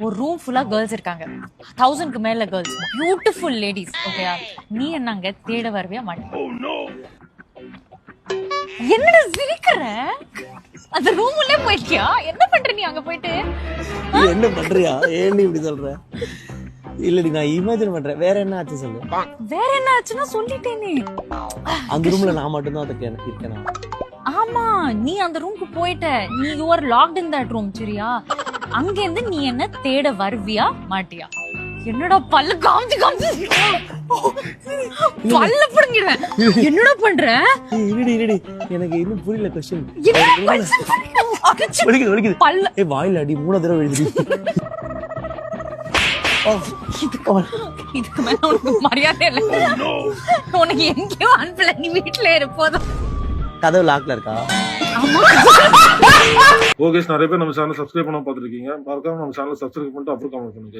ஒரு ரூம் ஃபுல்லா கேர்ள்ஸ் இருக்காங்க, 1000க்கு மேல கேர்ள்ஸ், பியூட்டிஃபுல் லேடிஸ். ஓகேயா, நீ என்னங்க தேட வரவே மாட்டேன். என்னடா சிரிக்கிற? அந்த ரூம் உள்ளே போயிட்டியா? என்ன பண்ற நீ அங்க போயிட்டு? என்ன பண்றியா? ஏன் இப்படி சொல்ற? இல்லடி நான் இமேஜின் பண்றேன். வேற என்ன ஆச்சு சொல்லு. வேற என்ன ஆச்சுன்னா சொல்லிட்டேனே. அந்த ரூம்ல நான் மட்டும் தான் அதுக்கு எனக்கு இருக்கேன். ஆமா, நீ அந்த ரூமுக்கு போயிட்ட. நீ you are locked in that room. சரியா? அங்க இருந்து நீ என்ன தேட வருவியா மாட்டியா? என்னடா பல்ல காமிச்சு காமிச்சு பல்ல புடுங்கிடுவேன். என்னடா பண்ற? இருடி எனக்கு இன்னும் புரியல क्वेश्चन. வலிக்குது பல்ல. ஏய் வாயில அடி 3 தடவை எழுதி. இதுக்கு மேல உனக்கு மரியாதை இல்ல. உனக்கு எங்கேயோ அனுப்பல, நீ வீட்டுல இருப்போதும். கதவு லாக்ல இருக்கா? ஓகே, நிறைய பேர் நம்ம சேனல் சப்ஸ்கிரைப் பண்ண பார்த்துருக்கீங்க. மறக்காம நம்ம சேனல் சப்ஸ்கிரைப் பண்ணிட்டு அப்புறம் கமெண்ட் பண்ணுங்க.